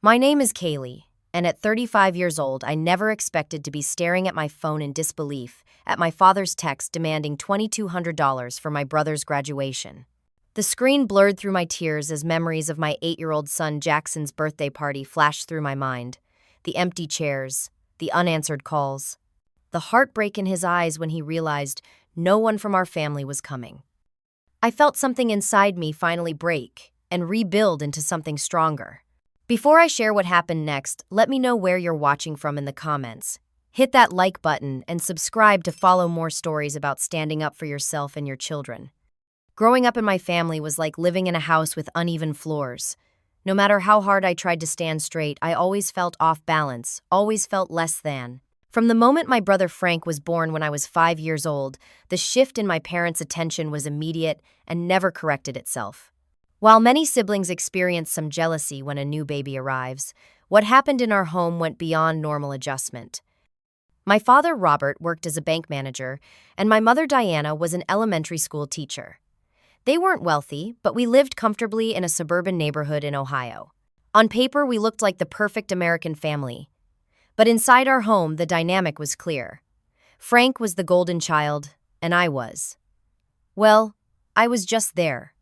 My name is Kaylee, and at 35 years old, I never expected to be staring at my phone in disbelief at my father's text demanding $2,200 for my brother's graduation. The screen blurred through my tears as memories of my 8-year-old son Jackson's birthday party flashed through my mind. The empty chairs, the unanswered calls, the heartbreak in his eyes when he realized no one from our family was coming. I felt something inside me finally break and rebuild into something stronger. Before I share what happened next, let me know where you're watching from in the comments. Hit that like button and subscribe to follow more stories about standing up for yourself and your children. Growing up in my family was like living in a house with uneven floors. No matter how hard I tried to stand straight, I always felt off balance, always felt less than. From the moment my brother Frank was born when I was 5 years old, the shift in my parents' attention was immediate and never corrected itself. While many siblings experience some jealousy when a new baby arrives, what happened in our home went beyond normal adjustment. My father, Robert, worked as a bank manager, and my mother, Diana, was an elementary school teacher. They weren't wealthy, but we lived comfortably in a suburban neighborhood in Ohio. On paper, we looked like the perfect American family. But inside our home, the dynamic was clear. Frank was the golden child, and I was. Well, I was just there.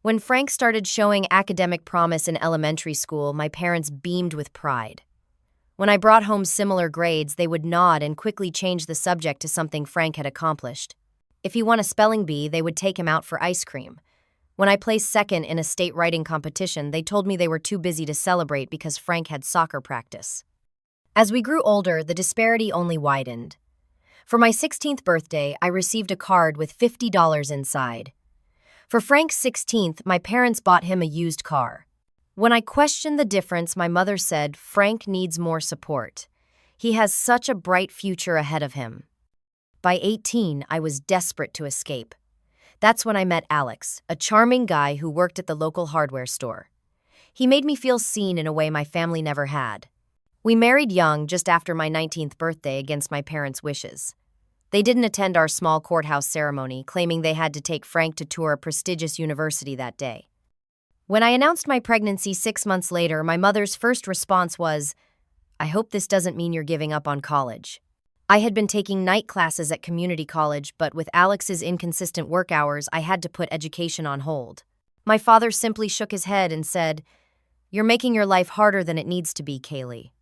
When Frank started showing academic promise in elementary school, my parents beamed with pride. When I brought home similar grades, they would nod and quickly change the subject to something Frank had accomplished. If he won a spelling bee, they would take him out for ice cream. When I placed second in a state writing competition, they told me they were too busy to celebrate because Frank had soccer practice. As we grew older, the disparity only widened. For my 16th birthday, I received a card with $50 inside. For Frank's 16th, my parents bought him a used car. When I questioned the difference, my mother said, "Frank needs more support. He has such a bright future ahead of him." By 18, I was desperate to escape. That's when I met Alex, a charming guy who worked at the local hardware store. He made me feel seen in a way my family never had. We married young, just after my 19th birthday, against my parents' wishes. They didn't attend our small courthouse ceremony, claiming they had to take Frank to tour a prestigious university that day. When I announced my pregnancy 6 months later, my mother's first response was, "I hope this doesn't mean you're giving up on college." I had been taking night classes at community college, but with Alex's inconsistent work hours, I had to put education on hold. My father simply shook his head and said, "You're making your life harder than it needs to be, Kaylee."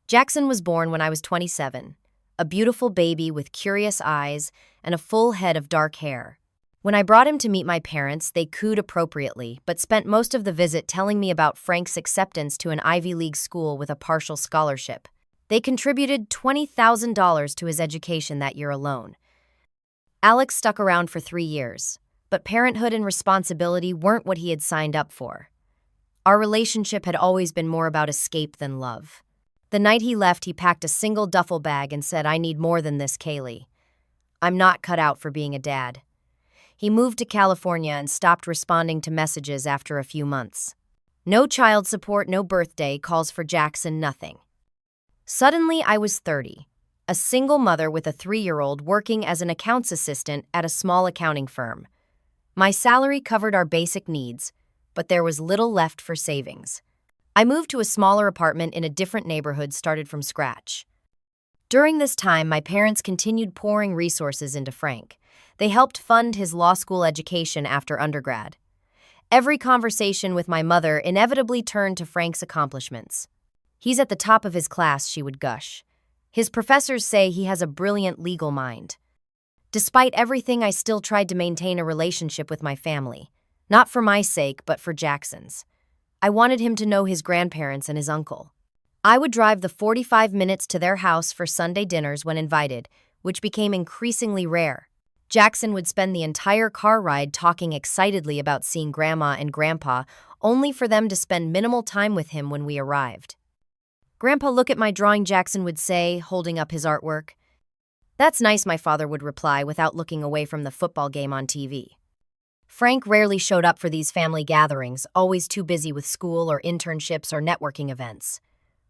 Jackson was born when I was 27, a beautiful baby with curious eyes and a full head of dark hair. When I brought him to meet my parents, they cooed appropriately, but spent most of the visit telling me about Frank's acceptance to an Ivy League school with a partial scholarship. They contributed $20,000 to his education that year alone. Alex stuck around for 3 years, but parenthood and responsibility weren't what he had signed up for. Our relationship had always been more about escape than love. The night he left, he packed a single duffel bag and said, "I need more than this, Kaylee. I'm not cut out for being a dad." He moved to California and stopped responding to messages after a few months. No child support, no birthday calls for Jackson, nothing. Suddenly, I was 30, a single mother with a 3-year-old working as an accounts assistant at a small accounting firm. My salary covered our basic needs, but there was little left for savings. I moved to a smaller apartment in a different neighborhood, started from scratch. During this time, my parents continued pouring resources into Frank. They helped fund his law school education after undergrad. Every conversation with my mother inevitably turned to Frank's accomplishments. "He's at the top of his class," she would gush. "His professors say he has a brilliant legal mind." Despite everything, I still tried to maintain a relationship with my family, not for my sake, but for Jackson's. I wanted him to know his grandparents and his uncle. I would drive the 45 minutes to their house for Sunday dinners when invited, which became increasingly rare. Jackson would spend the entire car ride talking excitedly about seeing Grandma and Grandpa, only for them to spend minimal time with him when we arrived. "Grandpa, look at my drawing," Jackson would say, holding up his artwork. "That's nice," my father would reply without looking away from the football game on TV. Frank rarely showed up for these family gatherings, always too busy with school or internships or networking events.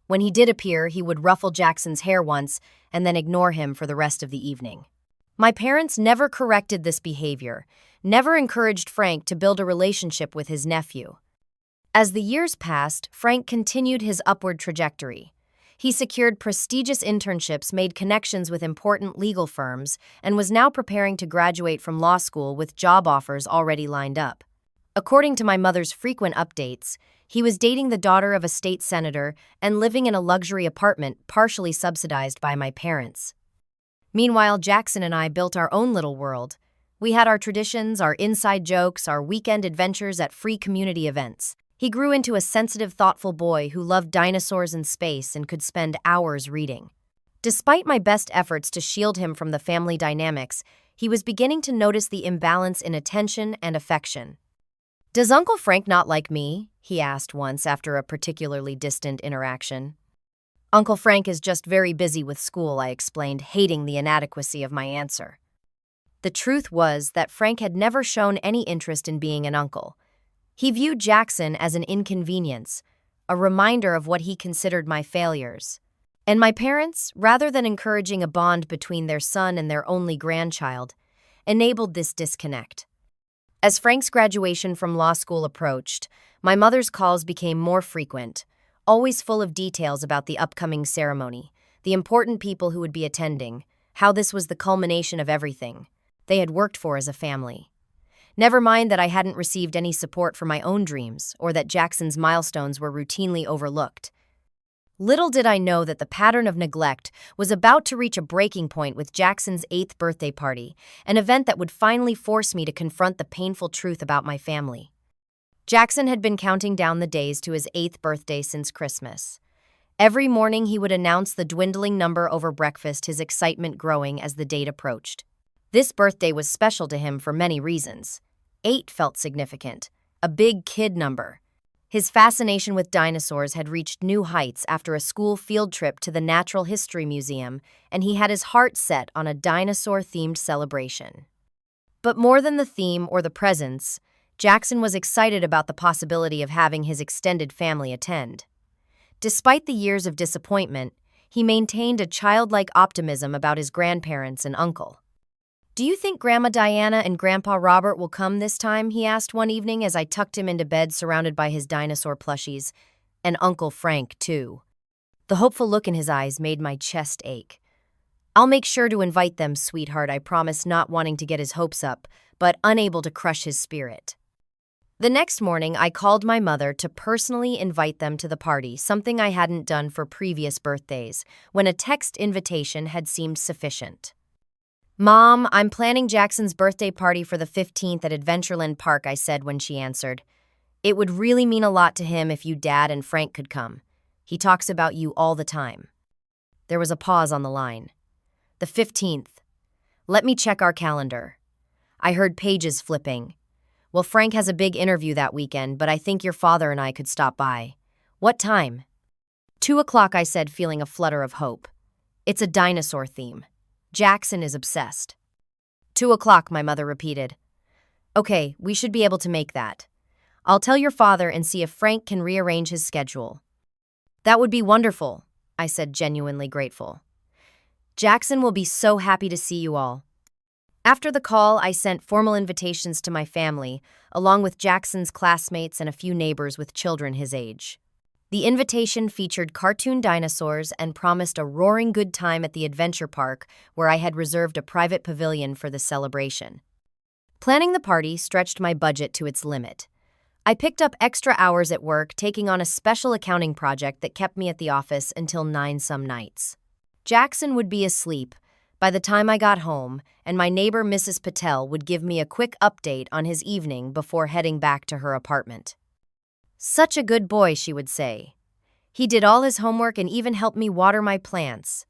When he did appear, he would ruffle Jackson's hair once and then ignore him for the rest of the evening. My parents never corrected this behavior, never encouraged Frank to build a relationship with his nephew. As the years passed, Frank continued his upward trajectory. He secured prestigious internships, made connections with important legal firms, and was now preparing to graduate from law school with job offers already lined up. According to my mother's frequent updates, he was dating the daughter of a state senator and living in a luxury apartment partially subsidized by my parents. Meanwhile, Jackson and I built our own little world. We had our traditions, our inside jokes, our weekend adventures at free community events. He grew into a sensitive, thoughtful boy who loved dinosaurs and space and could spend hours reading. Despite my best efforts to shield him from the family dynamics, he was beginning to notice the imbalance in attention and affection. "Does Uncle Frank not like me?" he asked once after a particularly distant interaction. "Uncle Frank is just very busy with school," I explained, hating the inadequacy of my answer. The truth was that Frank had never shown any interest in being an uncle. He viewed Jackson as an inconvenience, a reminder of what he considered my failures. And my parents, rather than encouraging a bond between their son and their only grandchild, enabled this disconnect. As Frank's graduation from law school approached, my mother's calls became more frequent, always full of details about the upcoming ceremony, the important people who would be attending, how this was the culmination of everything they had worked for as a family. Never mind that I hadn't received any support for my own dreams or that Jackson's milestones were routinely overlooked. Little did I know that the pattern of neglect was about to reach a breaking point with Jackson's 8th birthday party, an event that would finally force me to confront the painful truth about my family. Jackson had been counting down the days to his 8th birthday since Christmas. Every morning he would announce the dwindling number over breakfast, his excitement growing as the date approached. This birthday was special to him for many reasons. 8 felt significant, a big kid number. His fascination with dinosaurs had reached new heights after a school field trip to the Natural History Museum, and he had his heart set on a dinosaur-themed celebration. But more than the theme or the presents, Jackson was excited about the possibility of having his extended family attend. Despite the years of disappointment, he maintained a childlike optimism about his grandparents and uncle. "Do you think Grandma Diana and Grandpa Robert will come this time?" he asked one evening as I tucked him into bed surrounded by his dinosaur plushies. And Uncle Frank, too. The hopeful look in his eyes made my chest ache. "I'll make sure to invite them, sweetheart," I promised, not wanting to get his hopes up, but unable to crush his spirit. The next morning, I called my mother to personally invite them to the party, something I hadn't done for previous birthdays, when a text invitation had seemed sufficient. "Mom, I'm planning Jackson's birthday party for the 15th at Adventureland Park," I said when she answered. "It would really mean a lot to him if you, Dad, and Frank could come. He talks about you all the time." There was a pause on the line. "The 15th. Let me check our calendar." I heard pages flipping. "Well, Frank has a big interview that weekend, but I think your father and I could stop by." "What time?" 2 o'clock, I said, feeling a flutter of hope. "It's a dinosaur theme. Jackson is obsessed." 2 o'clock, my mother repeated. "Okay, we should be able to make that. I'll tell your father and see if Frank can rearrange his schedule." "That would be wonderful," I said, genuinely grateful. "Jackson will be so happy to see you all." After the call, I sent formal invitations to my family, along with Jackson's classmates and a few neighbors with children his age. The invitation featured cartoon dinosaurs and promised a roaring good time at the adventure park, where I had reserved a private pavilion for the celebration. Planning the party stretched my budget to its limit. I picked up extra hours at work, taking on a special accounting project that kept me at the office until 9 some nights. Jackson would be asleep by the time I got home, and my neighbor Mrs. Patel would give me a quick update on his evening before heading back to her apartment. "Such a good boy," she would say. "He did all his homework and even helped me water my plants."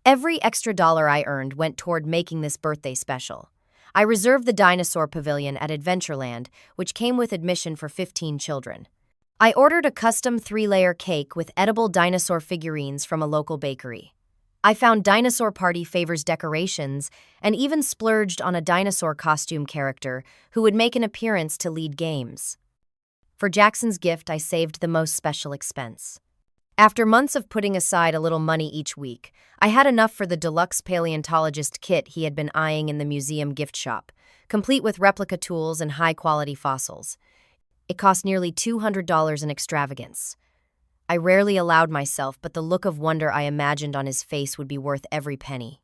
Every extra dollar I earned went toward making this birthday special. I reserved the dinosaur pavilion at Adventureland, which came with admission for 15 children. I ordered a custom 3-layer cake with edible dinosaur figurines from a local bakery. I found Dinosaur Party Favors decorations and even splurged on a dinosaur costume character who would make an appearance to lead games. For Jackson's gift, I saved the most special expense. After months of putting aside a little money each week, I had enough for the deluxe paleontologist kit he had been eyeing in the museum gift shop, complete with replica tools and high-quality fossils. It cost nearly $200 in extravagance. I rarely allowed myself, but the look of wonder I imagined on his face would be worth every penny.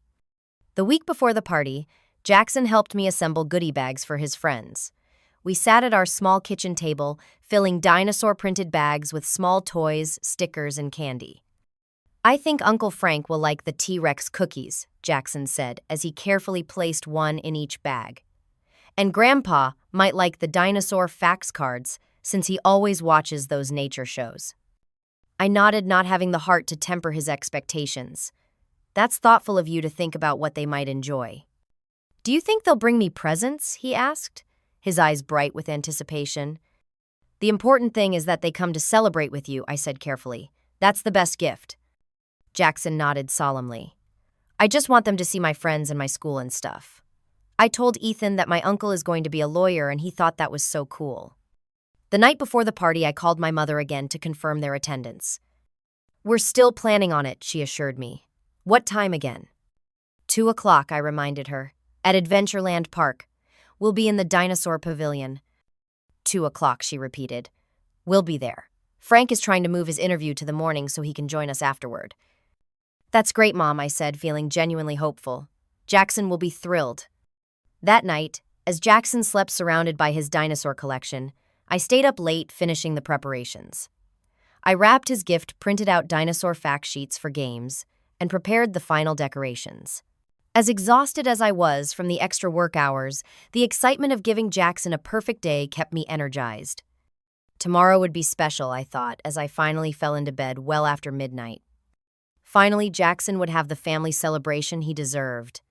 The week before the party, Jackson helped me assemble goodie bags for his friends. We sat at our small kitchen table, filling dinosaur-printed bags with small toys, stickers, and candy. "I think Uncle Frank will like the T-Rex cookies," Jackson said as he carefully placed one in each bag. "And Grandpa might like the dinosaur facts cards, since he always watches those nature shows." I nodded, not having the heart to temper his expectations. "That's thoughtful of you to think about what they might enjoy." "Do you think they'll bring me presents?" he asked, his eyes bright with anticipation. "The important thing is that they come to celebrate with you," I said carefully. "That's the best gift." Jackson nodded solemnly. "I just want them to see my friends and my school and stuff." I told Ethan that my uncle is going to be a lawyer, and he thought that was so cool. The night before the party, I called my mother again to confirm their attendance. "We're still planning on it," she assured me. "What time again?" 2:00, I reminded her. "At Adventureland Park. We'll be in the dinosaur pavilion." 2:00, she repeated. "We'll be there. Frank is trying to move his interview to the morning so he can join us afterward." "That's great, Mom," I said, feeling genuinely hopeful. "Jackson will be thrilled." That night, as Jackson slept surrounded by his dinosaur collection, I stayed up late finishing the preparations. I wrapped his gift printed out dinosaur fact sheets for games and prepared the final decorations. As exhausted as I was from the extra work hours, the excitement of giving Jackson a perfect day kept me energized. Tomorrow would be special, I thought, as I finally fell into bed well after midnight. Finally, Jackson would have the family celebration he deserved.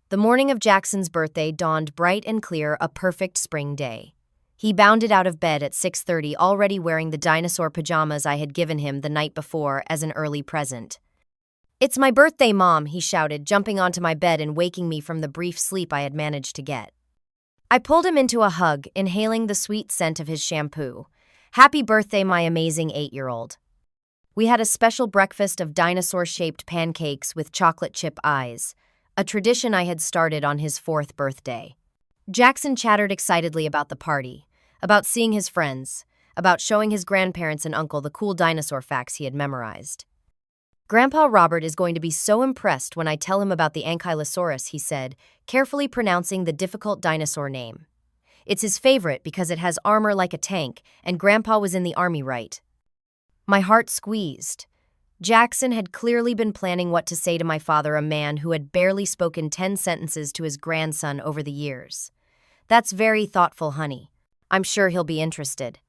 The morning of Jackson's birthday dawned bright and clear, a perfect spring day. He bounded out of bed at 6:30, already wearing the dinosaur pajamas I had given him the night before as an early present. "It's my birthday, Mom," he shouted, jumping onto my bed and waking me from the brief sleep I had managed to get. I pulled him into a hug, inhaling the sweet scent of his shampoo. "Happy birthday, my amazing 8-year-old. We had a special breakfast of dinosaur-shaped pancakes with chocolate chip eyes, a tradition I had started on his 4th birthday. Jackson chattered excitedly about the party, about seeing his friends, about showing his grandparents and uncle the cool dinosaur facts he had memorized. "Grandpa Robert is going to be so impressed when I tell him about the Ankylosaurus," he said, carefully pronouncing the difficult dinosaur name. "It's his favorite because it has armor like a tank, and Grandpa was in the army, right?" My heart squeezed. Jackson had clearly been planning what to say to my father, a man who had barely spoken 10 sentences to his grandson over the years. "That's very thoughtful, honey. I'm sure he'll be interested."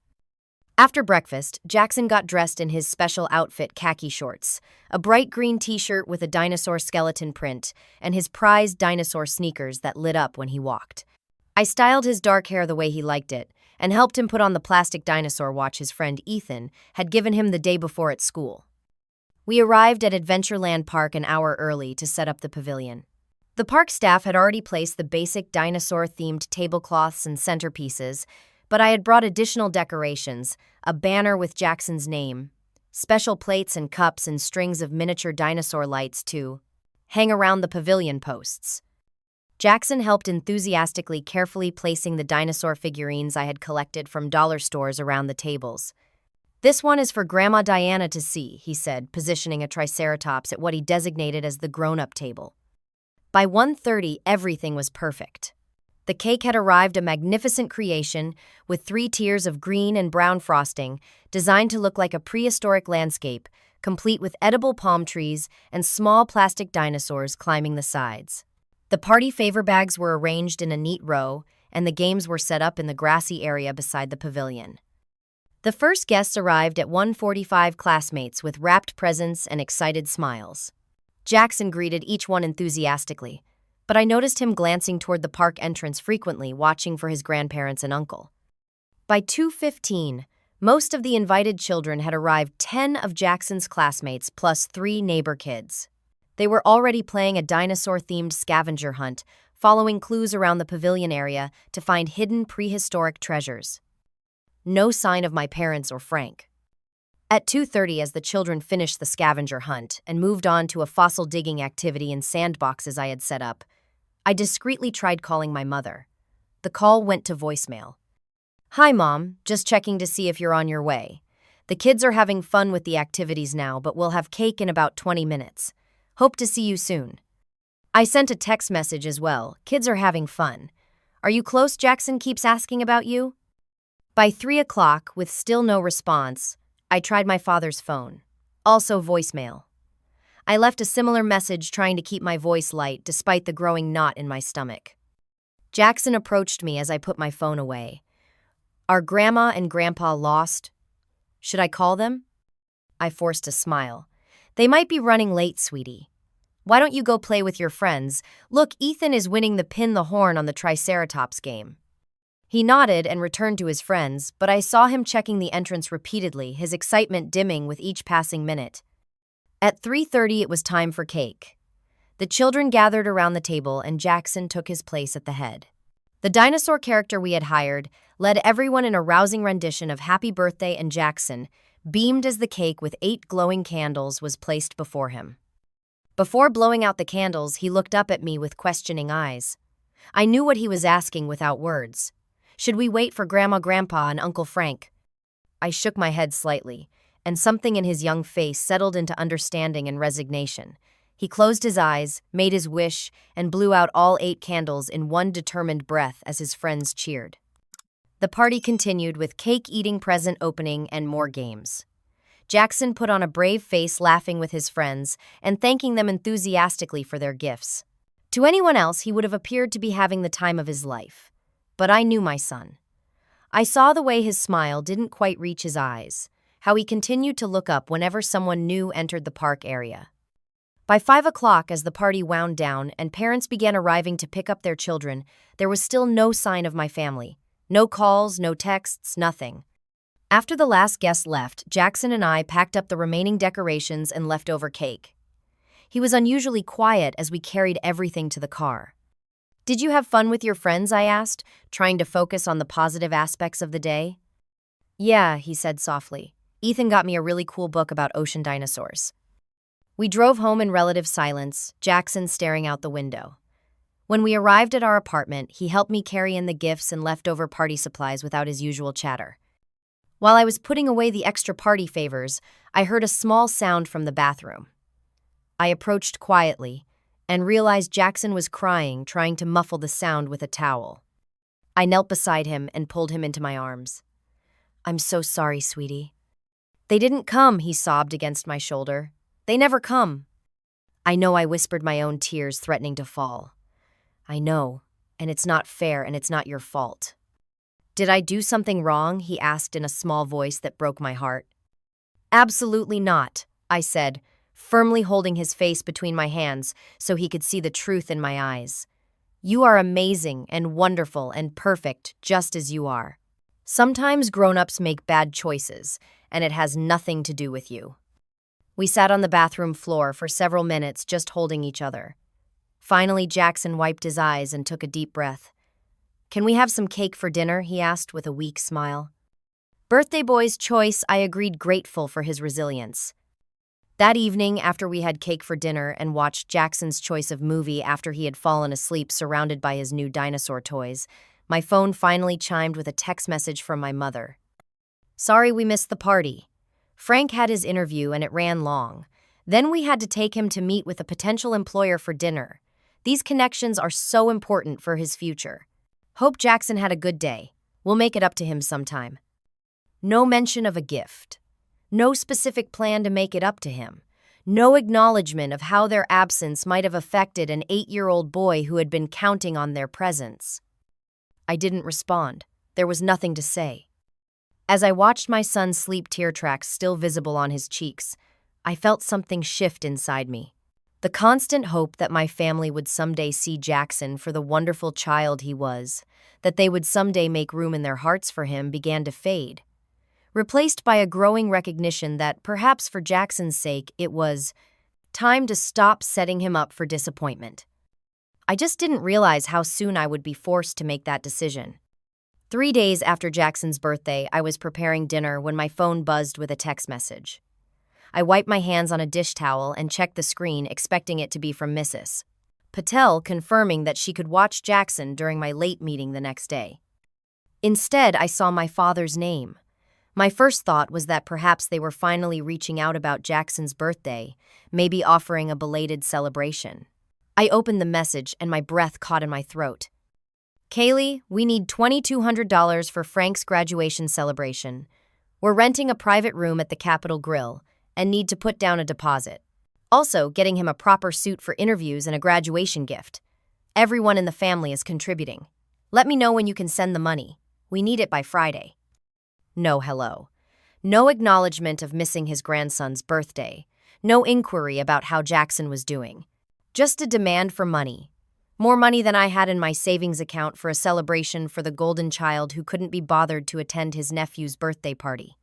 After breakfast, Jackson got dressed in his special outfit, khaki shorts, a bright green t-shirt with a dinosaur skeleton print, and his prized dinosaur sneakers that lit up when he walked. I styled his dark hair the way he liked it, and helped him put on the plastic dinosaur watch his friend Ethan had given him the day before at school. We arrived at Adventureland Park an hour early to set up the pavilion. The park staff had already placed the basic dinosaur-themed tablecloths and centerpieces, but I had brought additional decorations, a banner with Jackson's name, special plates and cups, and strings of miniature dinosaur lights to hang around the pavilion posts. Jackson helped enthusiastically, carefully placing the dinosaur figurines I had collected from dollar stores around the tables. "This one is for Grandma Diana to see," he said, positioning a triceratops at what he designated as the grown-up table. By 1:30, everything was perfect. The cake had arrived, a magnificent creation with 3 tiers of green and brown frosting, designed to look like a prehistoric landscape, complete with edible palm trees and small plastic dinosaurs climbing the sides. The party favor bags were arranged in a neat row, and the games were set up in the grassy area beside the pavilion. The first guests arrived at 1:45, classmates with wrapped presents and excited smiles. Jackson greeted each one enthusiastically, but I noticed him glancing toward the park entrance frequently, watching for his grandparents and uncle. By 2:15, most of the invited children had arrived, 10 of Jackson's classmates plus 3 neighbor kids. They were already playing a dinosaur-themed scavenger hunt, following clues around the pavilion area to find hidden prehistoric treasures. No sign of my parents or Frank. At 2:30, as the children finished the scavenger hunt and moved on to a fossil digging activity in sandboxes I had set up, I discreetly tried calling my mother. The call went to voicemail. Hi, Mom. Just checking to see if you're on your way. The kids are having fun with the activities now, but we'll have cake in about 20 minutes. Hope to see you soon. I sent a text message as well. Kids are having fun. Are you close? Jackson keeps asking about you. By 3 o'clock, with still no response, I tried my father's phone. Also voicemail. I left a similar message trying to keep my voice light despite the growing knot in my stomach. Jackson approached me as I put my phone away. Are Grandma and Grandpa lost? Should I call them? I forced a smile. They might be running late, sweetie. Why don't you go play with your friends? Look, Ethan is winning the pin the horn on the Triceratops game. He nodded and returned to his friends, but I saw him checking the entrance repeatedly, his excitement dimming with each passing minute. At 3:30, it was time for cake. The children gathered around the table and Jackson took his place at the head. The dinosaur character we had hired led everyone in a rousing rendition of Happy Birthday, and Jackson beamed as the cake with 8 glowing candles was placed before him. Before blowing out the candles, he looked up at me with questioning eyes. I knew what he was asking without words. Should we wait for Grandma, Grandpa, and Uncle Frank? I shook my head slightly, and something in his young face settled into understanding and resignation. He closed his eyes, made his wish, and blew out all 8 candles in one determined breath as his friends cheered. The party continued with cake-eating, present opening, and more games. Jackson put on a brave face, laughing with his friends and thanking them enthusiastically for their gifts. To anyone else, he would have appeared to be having the time of his life. But I knew my son. I saw the way his smile didn't quite reach his eyes, how he continued to look up whenever someone new entered the park area. By 5 o'clock, as the party wound down and parents began arriving to pick up their children, there was still no sign of my family. No calls, no texts, nothing. After the last guest left, Jackson and I packed up the remaining decorations and leftover cake. He was unusually quiet as we carried everything to the car. Did you have fun with your friends? I asked, trying to focus on the positive aspects of the day. Yeah, he said softly. Ethan got me a really cool book about ocean dinosaurs. We drove home in relative silence, Jackson staring out the window. When we arrived at our apartment, he helped me carry in the gifts and leftover party supplies without his usual chatter. While I was putting away the extra party favors, I heard a small sound from the bathroom. I approached quietly and realized Jackson was crying, trying to muffle the sound with a towel. I knelt beside him and pulled him into my arms. I'm so sorry, sweetie. They didn't come, he sobbed against my shoulder. They never come. I know, I whispered, my own tears threatening to fall. I know, and it's not fair, and it's not your fault. Did I do something wrong? He asked in a small voice that broke my heart. Absolutely not, I said, firmly holding his face between my hands so he could see the truth in my eyes. You are amazing and wonderful and perfect just as you are. Sometimes grown-ups make bad choices, and it has nothing to do with you. We sat on the bathroom floor for several minutes just holding each other. Finally, Jackson wiped his eyes and took a deep breath. Can we have some cake for dinner? He asked with a weak smile. Birthday boy's choice, I agreed, grateful for his resilience. That evening, after we had cake for dinner and watched Jackson's choice of movie after he had fallen asleep surrounded by his new dinosaur toys, my phone finally chimed with a text message from my mother. Sorry we missed the party. Frank had his interview and it ran long. Then we had to take him to meet with a potential employer for dinner. These connections are so important for his future. Hope Jackson had a good day. We'll make it up to him sometime. No mention of a gift. No specific plan to make it up to him. No acknowledgement of how their absence might have affected an 8-year-old boy who had been counting on their presence. I didn't respond. There was nothing to say. As I watched my son sleep, tear tracks still visible on his cheeks, I felt something shift inside me. The constant hope that my family would someday see Jackson for the wonderful child he was, that they would someday make room in their hearts for him, began to fade, replaced by a growing recognition that, perhaps for Jackson's sake, it was time to stop setting him up for disappointment. I just didn't realize how soon I would be forced to make that decision. 3 days after Jackson's birthday, I was preparing dinner when my phone buzzed with a text message. I wiped my hands on a dish towel and checked the screen, expecting it to be from Mrs. Patel, confirming that she could watch Jackson during my late meeting the next day. Instead, I saw my father's name. My first thought was that perhaps they were finally reaching out about Jackson's birthday, maybe offering a belated celebration. I opened the message and my breath caught in my throat. Kaylee, we need $2,200 for Frank's graduation celebration. We're renting a private room at the Capitol Grill and need to put down a deposit. Also, getting him a proper suit for interviews and a graduation gift. Everyone in the family is contributing. Let me know when you can send the money. We need it by Friday. No hello. No acknowledgement of missing his grandson's birthday. No inquiry about how Jackson was doing. Just a demand for money. More money than I had in my savings account for a celebration for the golden child who couldn't be bothered to attend his nephew's birthday party.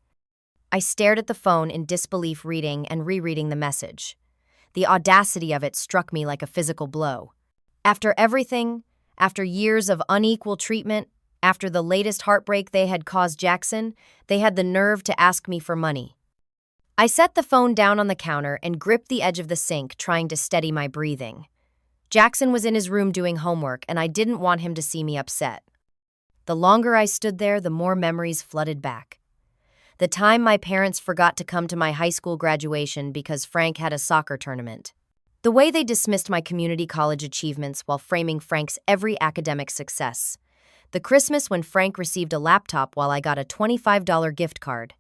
I stared at the phone in disbelief, reading and rereading the message. The audacity of it struck me like a physical blow. After everything, after years of unequal treatment, after the latest heartbreak they had caused Jackson, they had the nerve to ask me for money. I set the phone down on the counter and gripped the edge of the sink, trying to steady my breathing. Jackson was in his room doing homework, and I didn't want him to see me upset. The longer I stood there, the more memories flooded back. The time my parents forgot to come to my high school graduation because Frank had a soccer tournament. The way they dismissed my community college achievements while framing Frank's every academic success. The Christmas when Frank received a laptop while I got a $25 gift card.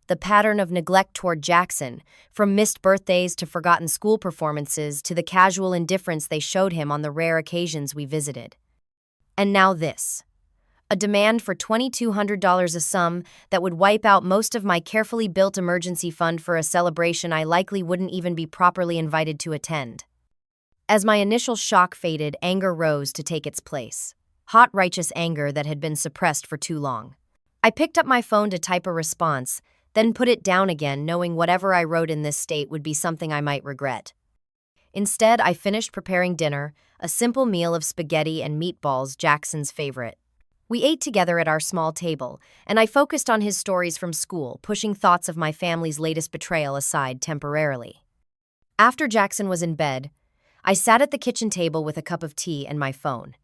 The pattern of neglect toward Jackson, from missed birthdays to forgotten school performances to the casual indifference they showed him on the rare occasions we visited. And now this. A demand for $2,200, a sum that would wipe out most of my carefully built emergency fund for a celebration I likely wouldn't even be properly invited to attend. As my initial shock faded, anger rose to take its place. Hot, righteous anger that had been suppressed for too long. I picked up my phone to type a response, then put it down again, knowing whatever I wrote in this state would be something I might regret. Instead, I finished preparing dinner, a simple meal of spaghetti and meatballs, Jackson's favorite. We ate together at our small table, and I focused on his stories from school, pushing thoughts of my family's latest betrayal aside temporarily. After Jackson was in bed, I sat at the kitchen table with a cup of tea and my phone.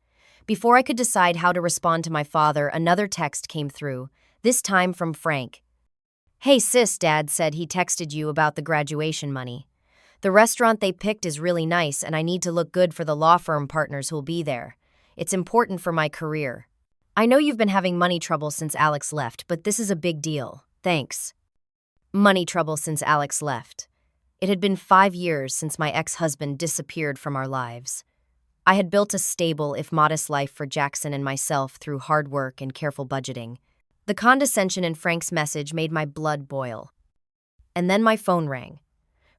Before I could decide how to respond to my father, another text came through, this time from Frank. Hey sis, Dad said he texted you about the graduation money. The restaurant they picked is really nice and I need to look good for the law firm partners who'll be there. It's important for my career. I know you've been having money trouble since Alex left, but this is a big deal. Thanks. Money trouble since Alex left. It had been 5 years since my ex-husband disappeared from our lives. I had built a stable, if modest, life for Jackson and myself through hard work and careful budgeting. The condescension in Frank's message made my blood boil. And then my phone rang.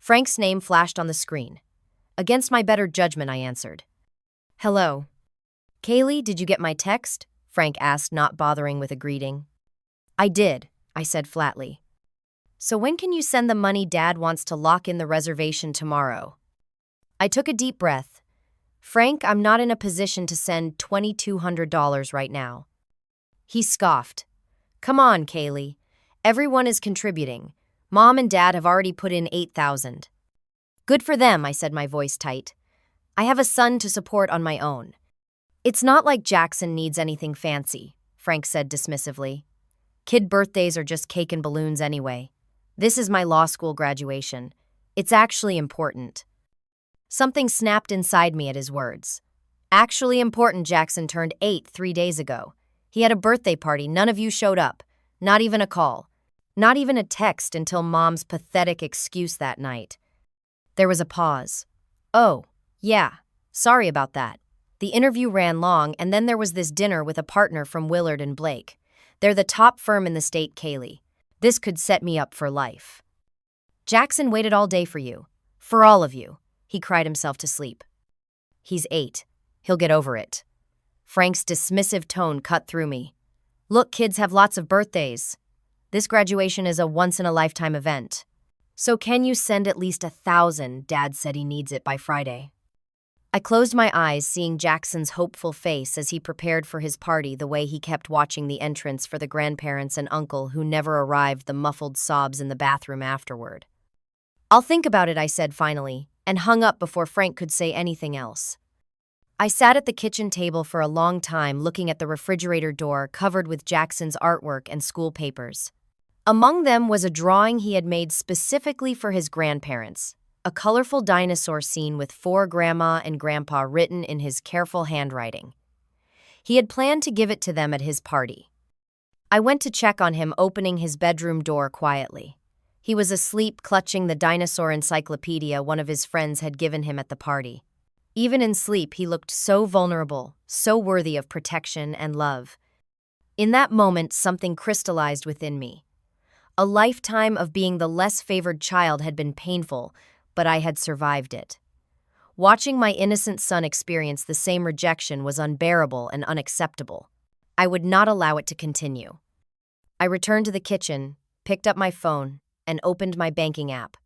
Frank's name flashed on the screen. Against my better judgment, I answered. Hello. Kaylee, did you get my text? Frank asked, not bothering with a greeting. I did, I said flatly. So when can you send the money? Dad wants to lock in the reservation tomorrow. I took a deep breath. Frank, I'm not in a position to send $2,200 right now. He scoffed. Come on, Kaylee. Everyone is contributing. Mom and Dad have already put in $8,000. Good for them, I said, my voice tight. I have a son to support on my own. It's not like Jackson needs anything fancy, Frank said dismissively. Kid birthdays are just cake and balloons anyway. This is my law school graduation. It's actually important. Something snapped inside me at his words. Actually important. Jackson turned 8 3 days ago. He had a birthday party. None of you showed up. Not even a call. Not even a text until Mom's pathetic excuse that night. There was a pause. Oh, yeah. Sorry about that. The interview ran long, and then there was this dinner with a partner from Willard and Blake. They're the top firm in the state, Kaylee. This could set me up for life. Jackson waited all day for you. For all of you. He cried himself to sleep. He's 8. He'll get over it. Frank's dismissive tone cut through me. Look, kids have lots of birthdays. This graduation is a once-in-a-lifetime event. So can you send at least 1,000? Dad said he needs it by Friday. I closed my eyes, seeing Jackson's hopeful face as he prepared for his party, the way he kept watching the entrance for the grandparents and uncle who never arrived, the muffled sobs in the bathroom afterward. I'll think about it, I said finally, and hung up before Frank could say anything else. I sat at the kitchen table for a long time looking at the refrigerator door covered with Jackson's artwork and school papers. Among them was a drawing he had made specifically for his grandparents, a colorful dinosaur scene with 4 Grandma and Grandpa written in his careful handwriting. He had planned to give it to them at his party. I went to check on him opening his bedroom door quietly. He was asleep clutching the dinosaur encyclopedia one of his friends had given him at the party. Even in sleep, he looked so vulnerable, so worthy of protection and love. In that moment, something crystallized within me. A lifetime of being the less favored child had been painful, but I had survived it. Watching my innocent son experience the same rejection was unbearable and unacceptable. I would not allow it to continue. I returned to the kitchen, picked up my phone, and opened my banking app.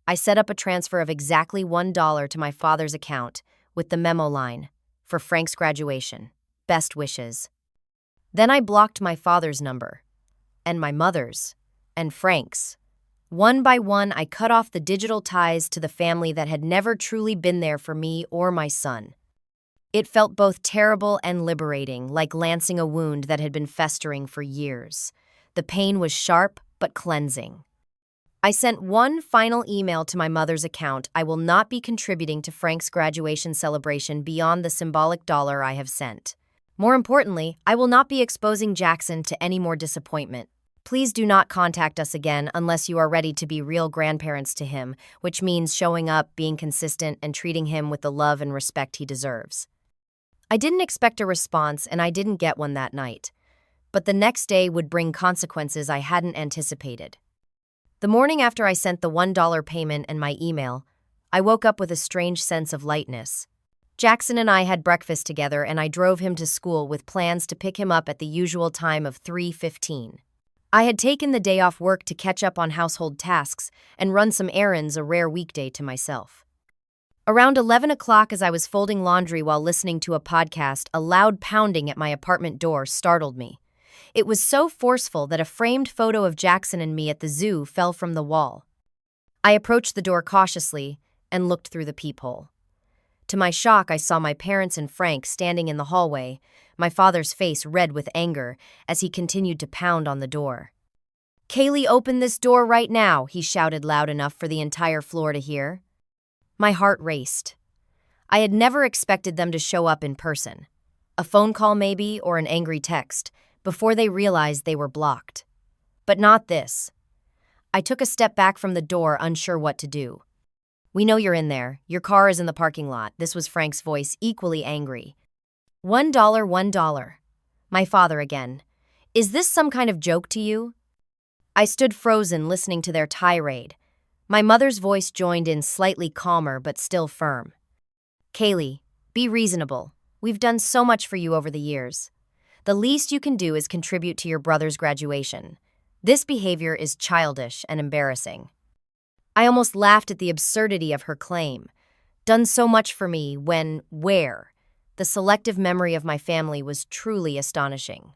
I set up a transfer of exactly $1 to my father's account with the memo line, "For Frank's graduation. Best wishes." Then I blocked my father's number, and my mother's, and Frank's. One by one, I cut off the digital ties to the family that had never truly been there for me or my son. It felt both terrible and liberating, like lancing a wound that had been festering for years. The pain was sharp but cleansing. I sent one final email to my mother's account. "I will not be contributing to Frank's graduation celebration beyond the symbolic $1 I have sent. More importantly, I will not be exposing Jackson to any more disappointment. Please do not contact us again unless you are ready to be real grandparents to him, which means showing up, being consistent, and treating him with the love and respect he deserves." I didn't expect a response, and I didn't get one that night. But the next day would bring consequences I hadn't anticipated. The morning after I sent the $1 payment and my email, I woke up with a strange sense of lightness. Jackson and I had breakfast together, and I drove him to school with plans to pick him up at the usual time of 3:15. I had taken the day off work to catch up on household tasks and run some errands, a rare weekday to myself. Around 11 o'clock, as I was folding laundry while listening to a podcast, a loud pounding at my apartment door startled me. It was so forceful that a framed photo of Jackson and me at the zoo fell from the wall. I approached the door cautiously and looked through the peephole. To my shock, I saw my parents and Frank standing in the hallway, my father's face red with anger as he continued to pound on the door. "Kaylee, open this door right now," he shouted loud enough for the entire floor to hear. My heart raced. I had never expected them to show up in person. A phone call maybe, or an angry text, before they realized they were blocked. But not this. I took a step back from the door, unsure what to do. "We know you're in there. Your car is in the parking lot." This was Frank's voice, equally angry. $1, $1. My father again. "Is this some kind of joke to you?" I stood frozen, listening to their tirade. My mother's voice joined in, slightly calmer but still firm. "Kaylee, be reasonable. We've done so much for you over the years. The least you can do is contribute to your brother's graduation. This behavior is childish and embarrassing." I almost laughed at the absurdity of her claim. Done so much for me when, where? The selective memory of my family was truly astonishing.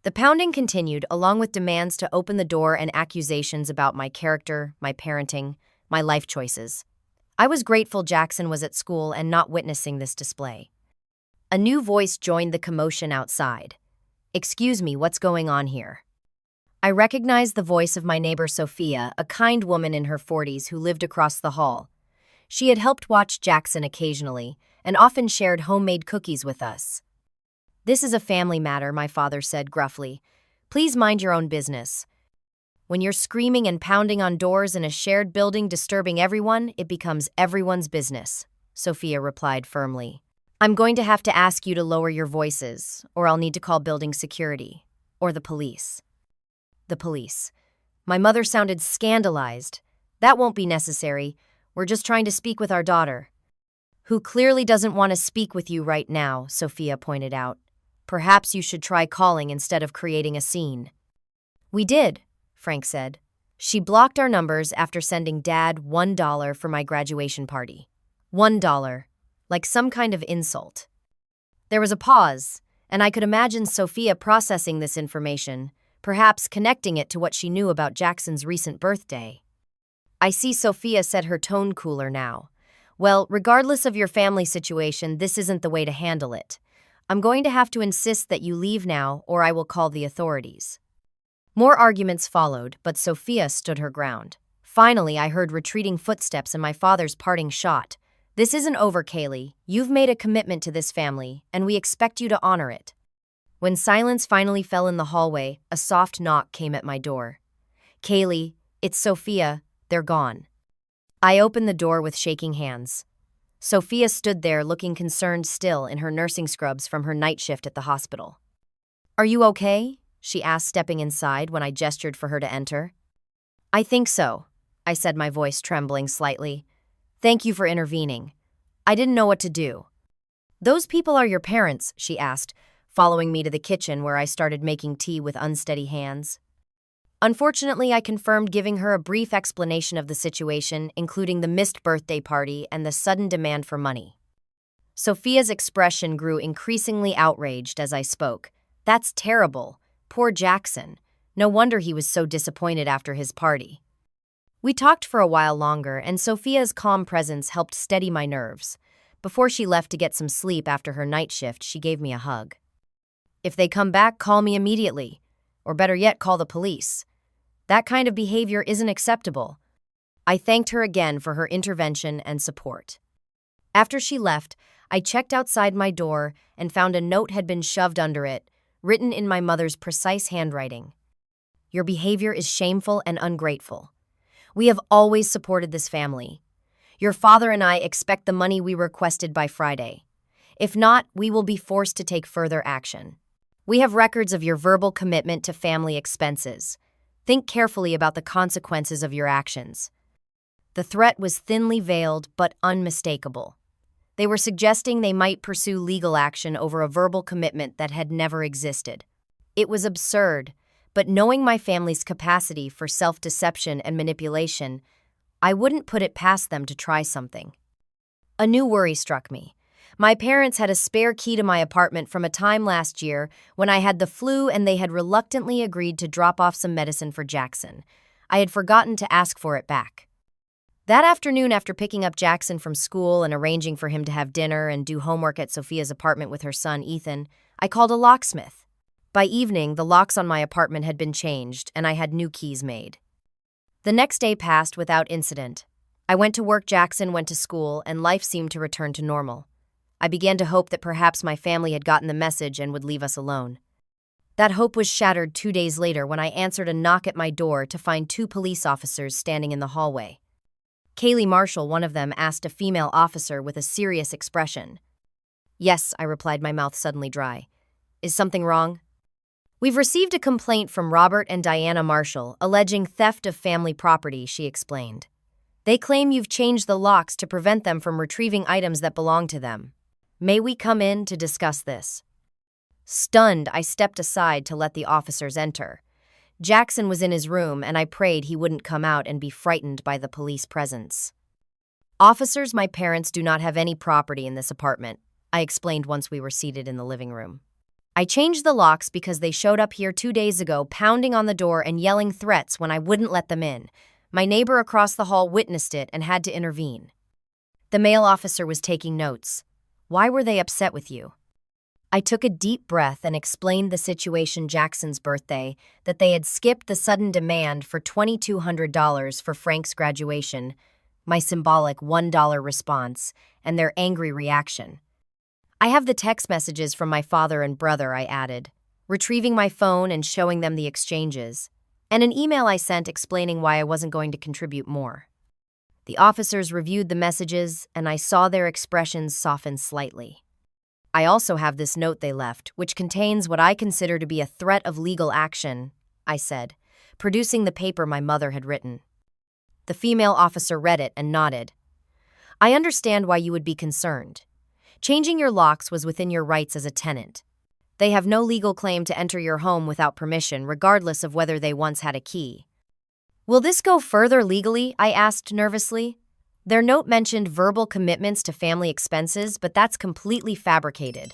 The pounding continued, along with demands to open the door and accusations about my character, my parenting, my life choices. I was grateful Jackson was at school and not witnessing this display. A new voice joined the commotion outside. "Excuse me, what's going on here?" I recognized the voice of my neighbor Sophia, a kind woman in her 40s who lived across the hall. She had helped watch Jackson occasionally and often shared homemade cookies with us. "This is a family matter," my father said gruffly. "Please mind your own business. When you're screaming and pounding on doors in a shared building disturbing everyone, it becomes everyone's business," Sophia replied firmly. "I'm going to have to ask you to lower your voices, or I'll need to call building security, or the police." The police. My mother sounded scandalized. "That won't be necessary. We're just trying to speak with our daughter." "Who clearly doesn't want to speak with you right now," Sophia pointed out. "Perhaps you should try calling instead of creating a scene." "We did," Frank said. "She blocked our numbers after sending Dad $1 for my graduation party." $1, like some kind of insult. There was a pause, and I could imagine Sophia processing this information, perhaps connecting it to what she knew about Jackson's recent birthday. I see Sophia said her tone cooler now. Well, regardless of your family situation, this isn't the way to handle it. I'm going to have to insist that you leave now, or I will call the authorities. More arguments followed, but Sophia stood her ground. Finally, I heard retreating footsteps and my father's parting shot. This isn't over, Kaylee. You've made a commitment to this family, and we expect you to honor it. When silence finally fell in the hallway, a soft knock came at my door. Kaylee, it's Sophia. They're gone. I opened the door with shaking hands. Sophia stood there looking concerned still in her nursing scrubs from her night shift at the hospital. Are you okay? She asked, stepping inside when I gestured for her to enter. I think so, I said, my voice trembling slightly. Thank you for intervening. I didn't know what to do. Those people are your parents, she asked, following me to the kitchen where I started making tea with unsteady hands. Unfortunately, I confirmed, giving her a brief explanation of the situation, including the missed birthday party and the sudden demand for money. Sophia's expression grew increasingly outraged as I spoke. That's terrible. Poor Jackson. No wonder he was so disappointed after his party. We talked for a while longer, and Sophia's calm presence helped steady my nerves. Before she left to get some sleep after her night shift, she gave me a hug. If they come back, call me immediately. Or better yet, call the police. That kind of behavior isn't acceptable. I thanked her again for her intervention and support. After she left, I checked outside my door and found a note had been shoved under it, written in my mother's precise handwriting. Your behavior is shameful and ungrateful. We have always supported this family. Your father and I expect the money we requested by Friday. If not, we will be forced to take further action. We have records of your verbal commitment to family expenses. Think carefully about the consequences of your actions. The threat was thinly veiled but unmistakable. They were suggesting they might pursue legal action over a verbal commitment that had never existed. It was absurd, but knowing my family's capacity for self-deception and manipulation, I wouldn't put it past them to try something. A new worry struck me. My parents had a spare key to my apartment from a time last year when I had the flu, and they had reluctantly agreed to drop off some medicine for Jackson. I had forgotten to ask for it back. That afternoon, after picking up Jackson from school and arranging for him to have dinner and do homework at Sophia's apartment with her son, Ethan, I called a locksmith. By evening, the locks on my apartment had been changed, and I had new keys made. The next day passed without incident. I went to work, Jackson went to school, and life seemed to return to normal. I began to hope that perhaps my family had gotten the message and would leave us alone. That hope was shattered 2 days later when I answered a knock at my door to find 2 police officers standing in the hallway. Kaylee Marshall, one of them, asked a female officer with a serious expression. Yes, I replied, my mouth suddenly dry. Is something wrong? We've received a complaint from Robert and Diana Marshall alleging theft of family property, she explained. They claim you've changed the locks to prevent them from retrieving items that belong to them. May we come in to discuss this? Stunned, I stepped aside to let the officers enter. Jackson was in his room, and I prayed he wouldn't come out and be frightened by the police presence. Officers, my parents do not have any property in this apartment, I explained once we were seated in the living room. I changed the locks because they showed up here 2 days ago, pounding on the door and yelling threats when I wouldn't let them in. My neighbor across the hall witnessed it and had to intervene. The male officer was taking notes. Why were they upset with you? I took a deep breath and explained the situation: Jackson's birthday, that they had skipped the sudden demand for $2,200 for Frank's graduation, my symbolic $1 response, and their angry reaction. I have the text messages from my father and brother, I added, retrieving my phone and showing them the exchanges, and an email I sent explaining why I wasn't going to contribute more. The officers reviewed the messages, and I saw their expressions soften slightly. I also have this note they left, which contains what I consider to be a threat of legal action, I said, producing the paper my mother had written. The female officer read it and nodded. I understand why you would be concerned. Changing your locks was within your rights as a tenant. They have no legal claim to enter your home without permission, regardless of whether they once had a key. Will this go further legally? I asked nervously. Their note mentioned verbal commitments to family expenses, but that's completely fabricated.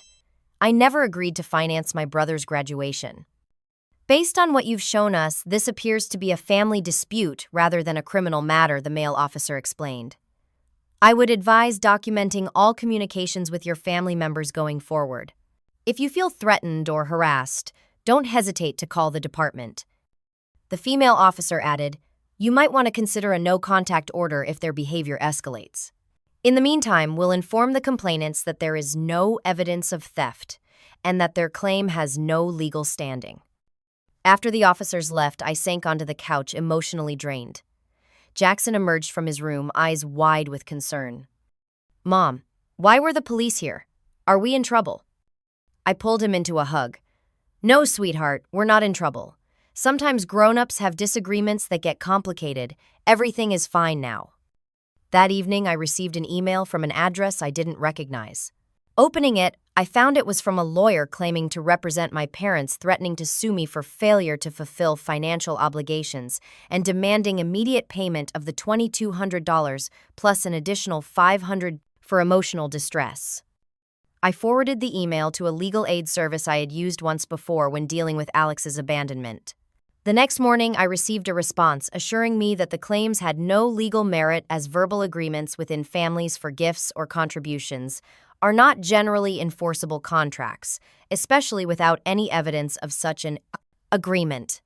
I never agreed to finance my brother's graduation. Based on what you've shown us, this appears to be a family dispute rather than a criminal matter, the male officer explained. I would advise documenting all communications with your family members going forward. If you feel threatened or harassed, don't hesitate to call the department. The female officer added, "You might want to consider a no-contact order if their behavior escalates. In the meantime, we'll inform the complainants that there is no evidence of theft and that their claim has no legal standing." After the officers left, I sank onto the couch, emotionally drained. Jackson emerged from his room, eyes wide with concern. "Mom, why were the police here? Are we in trouble?" I pulled him into a hug. "No, sweetheart, we're not in trouble. Sometimes grown-ups have disagreements that get complicated. Everything is fine now." That evening, I received an email from an address I didn't recognize. Opening it, I found it was from a lawyer claiming to represent my parents, threatening to sue me for failure to fulfill financial obligations and demanding immediate payment of the $2,200 plus an additional $500 for emotional distress. I forwarded the email to a legal aid service I had used once before when dealing with Alex's abandonment. The next morning, I received a response assuring me that the claims had no legal merit as verbal agreements within families for gifts or contributions are not generally enforceable contracts, especially without any evidence of such an agreement.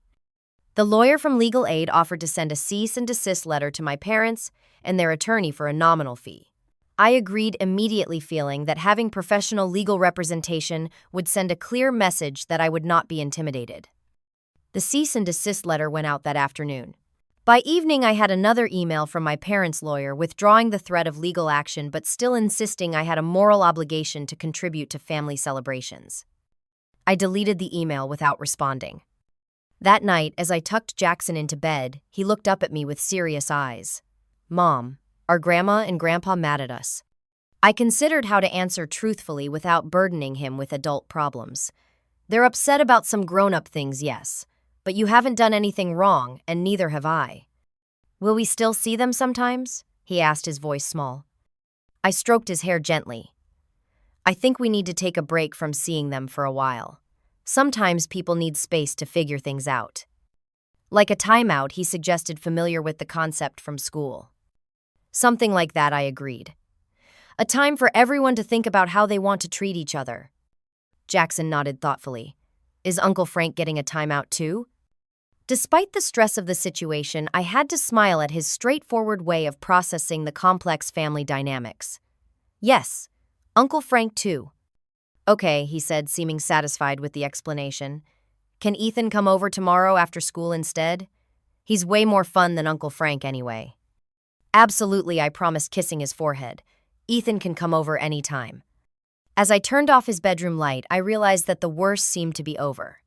The lawyer from legal aid offered to send a cease and desist letter to my parents and their attorney for a nominal fee. I agreed immediately, feeling that having professional legal representation would send a clear message that I would not be intimidated. The cease and desist letter went out that afternoon. By evening, I had another email from my parents' lawyer withdrawing the threat of legal action but still insisting I had a moral obligation to contribute to family celebrations. I deleted the email without responding. That night, as I tucked Jackson into bed, he looked up at me with serious eyes. "Mom, are Grandma and Grandpa mad at us?" I considered how to answer truthfully without burdening him with adult problems. "They're upset about some grown-up things, yes. But you haven't done anything wrong, and neither have I." "Will we still see them sometimes?" he asked, his voice small. I stroked his hair gently. "I think we need to take a break from seeing them for a while. Sometimes people need space to figure things out." "Like a timeout," he suggested, familiar with the concept from school. "Something like that," I agreed. "A time for everyone to think about how they want to treat each other." Jackson nodded thoughtfully. "Is Uncle Frank getting a timeout too?" Despite the stress of the situation, I had to smile at his straightforward way of processing the complex family dynamics. "Yes, Uncle Frank too." "Okay," he said, seeming satisfied with the explanation. "Can Ethan come over tomorrow after school instead? He's way more fun than Uncle Frank anyway." "Absolutely," I promised, kissing his forehead. "Ethan can come over any time." As I turned off his bedroom light, I realized that the worst seemed to be over.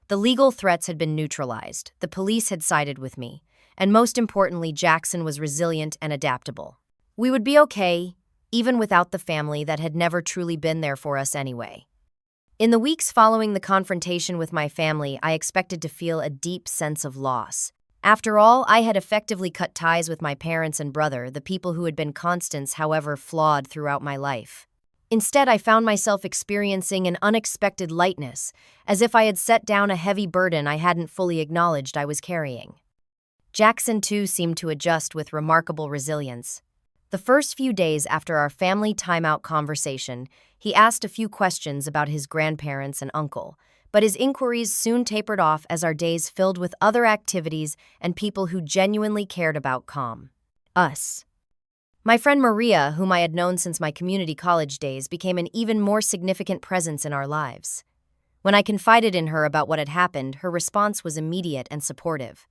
The legal threats had been neutralized, the police had sided with me, and most importantly, Jackson was resilient and adaptable. We would be okay, even without the family that had never truly been there for us anyway. In the weeks following the confrontation with my family, I expected to feel a deep sense of loss. After all, I had effectively cut ties with my parents and brother, the people who had been constants, however flawed, throughout my life. Instead, I found myself experiencing an unexpected lightness, as if I had set down a heavy burden I hadn't fully acknowledged I was carrying. Jackson, too, seemed to adjust with remarkable resilience. The first few days after our family timeout conversation, he asked a few questions about his grandparents and uncle, but his inquiries soon tapered off as our days filled with other activities and people who genuinely cared about us. My friend Maria, whom I had known since my community college days, became an even more significant presence in our lives. When I confided in her about what had happened, her response was immediate and supportive.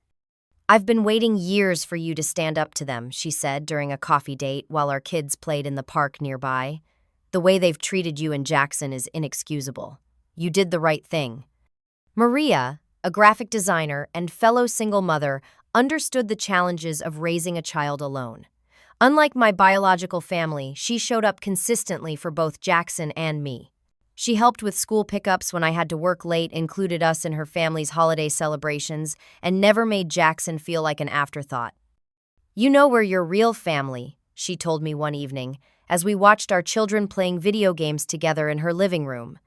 "I've been waiting years for you to stand up to them," she said during a coffee date while our kids played in the park nearby. "The way they've treated you and Jackson is inexcusable. You did the right thing." Maria, a graphic designer and fellow single mother, understood the challenges of raising a child alone. Unlike my biological family, she showed up consistently for both Jackson and me. She helped with school pickups when I had to work late, included us in her family's holiday celebrations, and never made Jackson feel like an afterthought. "You know we're your real family," she told me one evening, as we watched our children playing video games together in her living room.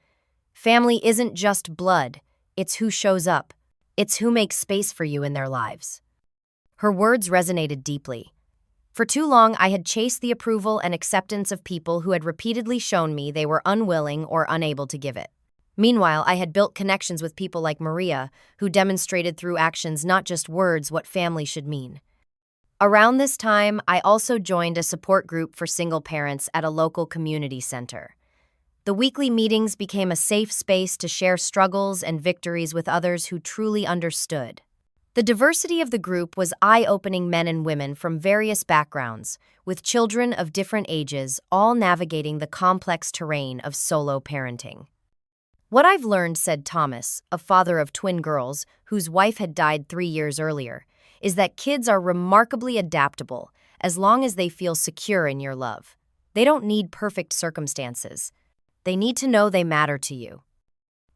"Family isn't just blood, it's who shows up. It's who makes space for you in their lives." Her words resonated deeply. For too long, I had chased the approval and acceptance of people who had repeatedly shown me they were unwilling or unable to give it. Meanwhile, I had built connections with people like Maria, who demonstrated through actions, not just words, what family should mean. Around this time, I also joined a support group for single parents at a local community center. The weekly meetings became a safe space to share struggles and victories with others who truly understood. The diversity of the group was eye-opening. Men and women from various backgrounds, with children of different ages, all navigating the complex terrain of solo parenting. "What I've learned," said Thomas, a father of twin girls whose wife had died 3 years earlier, "is that kids are remarkably adaptable as long as they feel secure in your love. They don't need perfect circumstances. They need to know they matter to you."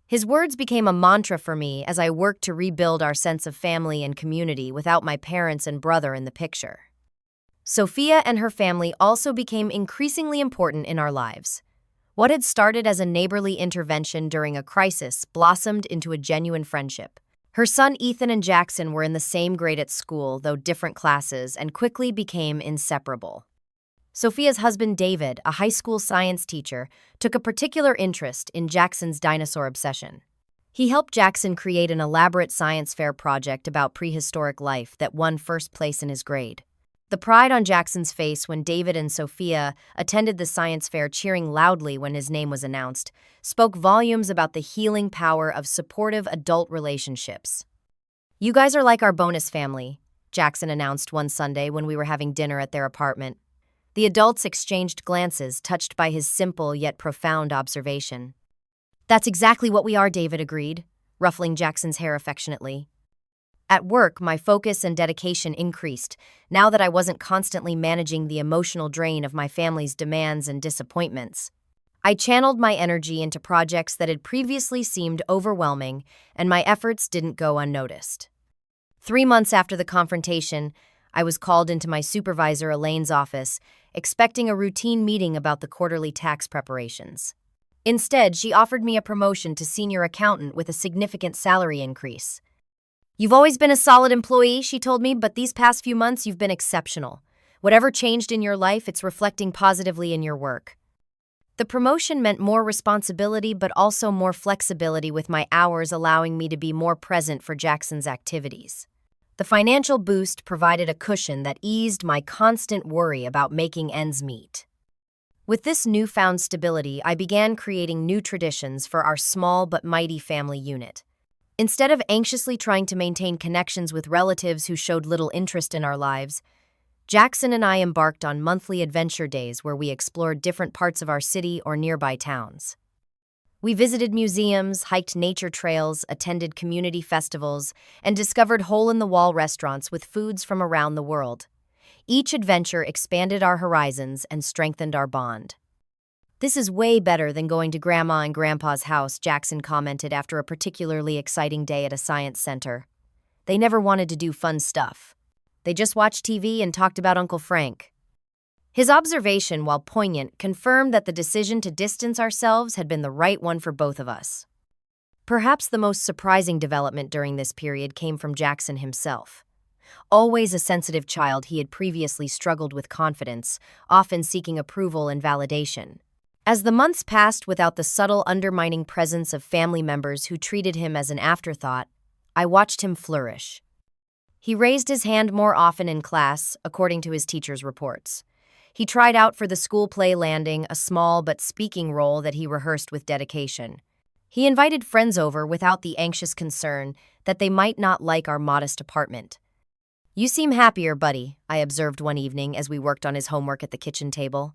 His words became a mantra for me as I worked to rebuild our sense of family and community without my parents and brother in the picture. Sophia and her family also became increasingly important in our lives. What had started as a neighborly intervention during a crisis blossomed into a genuine friendship. Her son Ethan and Jackson were in the same grade at school, though different classes, and quickly became inseparable. Sophia's husband David, a high school science teacher, took a particular interest in Jackson's dinosaur obsession. He helped Jackson create an elaborate science fair project about prehistoric life that won first place in his grade. The pride on Jackson's face when David and Sophia attended the science fair, cheering loudly when his name was announced, spoke volumes about the healing power of supportive adult relationships. "You guys are like our bonus family," Jackson announced one Sunday when we were having dinner at their apartment. The adults exchanged glances, touched by his simple yet profound observation. "That's exactly what we are," David agreed, ruffling Jackson's hair affectionately. At work, my focus and dedication increased, now that I wasn't constantly managing the emotional drain of my family's demands and disappointments. I channeled my energy into projects that had previously seemed overwhelming, and my efforts didn't go unnoticed. 3 months after the confrontation, I was called into my supervisor Elaine's office, expecting a routine meeting about the quarterly tax preparations. Instead, she offered me a promotion to senior accountant with a significant salary increase. "You've always been a solid employee," she told me, "but these past few months you've been exceptional. Whatever changed in your life, it's reflecting positively in your work." The promotion meant more responsibility but also more flexibility with my hours, allowing me to be more present for Jackson's activities. The financial boost provided a cushion that eased my constant worry about making ends meet. With this newfound stability, I began creating new traditions for our small but mighty family unit. Instead of anxiously trying to maintain connections with relatives who showed little interest in our lives, Jackson and I embarked on monthly adventure days where we explored different parts of our city or nearby towns. We visited museums, hiked nature trails, attended community festivals, and discovered hole-in-the-wall restaurants with foods from around the world. Each adventure expanded our horizons and strengthened our bond. "This is way better than going to Grandma and Grandpa's house," Jackson commented after a particularly exciting day at a science center. "They never wanted to do fun stuff. They just watched TV and talked about Uncle Frank." His observation, while poignant, confirmed that the decision to distance ourselves had been the right one for both of us. Perhaps the most surprising development during this period came from Jackson himself. Always a sensitive child, he had previously struggled with confidence, often seeking approval and validation. As the months passed without the subtle undermining presence of family members who treated him as an afterthought, I watched him flourish. He raised his hand more often in class, according to his teacher's reports. He tried out for the school play, landing a small but speaking role that he rehearsed with dedication. He invited friends over without the anxious concern that they might not like our modest apartment. "You seem happier, buddy," I observed one evening as we worked on his homework at the kitchen table.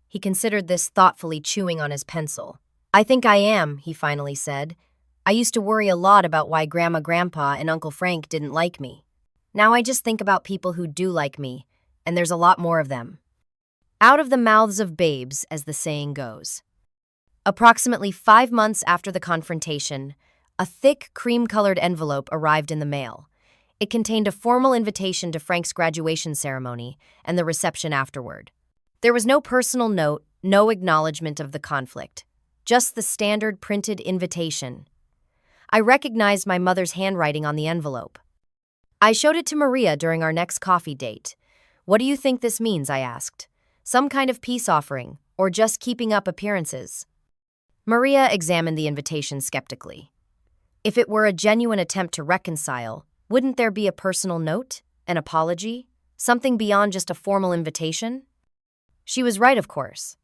He considered this, thoughtfully chewing on his pencil. "I think I am," he finally said. "I used to worry a lot about why Grandma, Grandpa, and Uncle Frank didn't like me. Now I just think about people who do like me, and there's a lot more of them." Out of the mouths of babes, as the saying goes. Approximately 5 months after the confrontation, a thick, cream-colored envelope arrived in the mail. It contained a formal invitation to Frank's graduation ceremony and the reception afterward. There was no personal note, no acknowledgement of the conflict, just the standard printed invitation. I recognized my mother's handwriting on the envelope. I showed it to Maria during our next coffee date. "What do you think this means?" I asked. "Some kind of peace offering, or just keeping up appearances?" Maria examined the invitation skeptically. If it were a genuine attempt to reconcile, wouldn't there be a personal note, an apology, something beyond just a formal invitation? She was right, of course.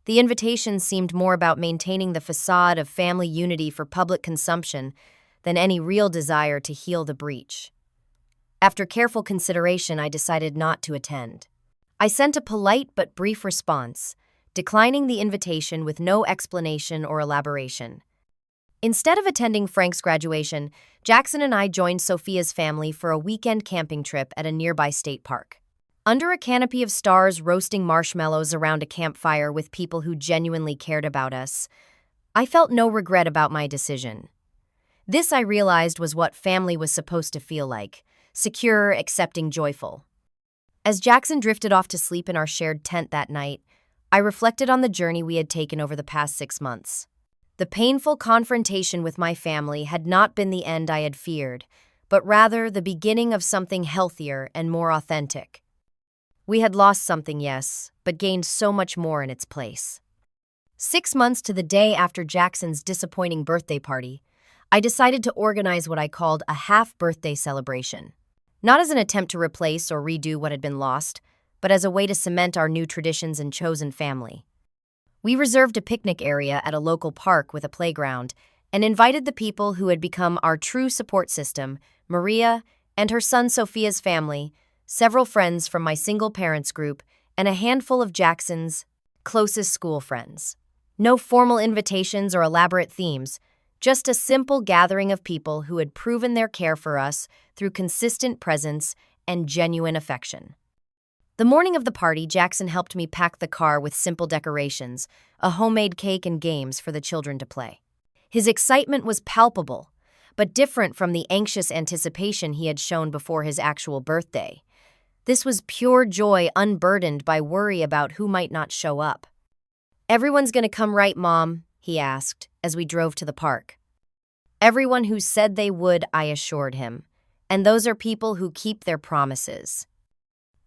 The invitation seemed more about maintaining the facade of family unity for public consumption than any real desire to heal the breach. After careful consideration, I decided not to attend. I sent a polite but brief response, declining the invitation with no explanation or elaboration. Instead of attending Frank's graduation, Jackson and I joined Sophia's family for a weekend camping trip at a nearby state park. Under a canopy of stars roasting marshmallows around a campfire with people who genuinely cared about us, I felt no regret about my decision. This, I realized, was what family was supposed to feel like: secure, accepting, joyful. As Jackson drifted off to sleep in our shared tent that night, I reflected on the journey we had taken over the past 6 months. The painful confrontation with my family had not been the end I had feared, but rather the beginning of something healthier and more authentic. We had lost something, yes, but gained so much more in its place. 6 months to the day after Jackson's disappointing birthday party, I decided to organize what I called a half-birthday celebration. Not as an attempt to replace or redo what had been lost, but as a way to cement our new traditions and chosen family. We reserved a picnic area at a local park with a playground and invited the people who had become our true support system, Maria and her son Sophia's family, several friends from my single parents group, and a handful of Jackson's closest school friends. No formal invitations or elaborate themes, just a simple gathering of people who had proven their care for us through consistent presence and genuine affection. The morning of the party, Jackson helped me pack the car with simple decorations, a homemade cake, and games for the children to play. His excitement was palpable, but different from the anxious anticipation he had shown before his actual birthday. This was pure joy, unburdened by worry about who might not show up. "Everyone's gonna come, right, Mom?" he asked as we drove to the park. "Everyone who said they would," I assured him, "and those are people who keep their promises."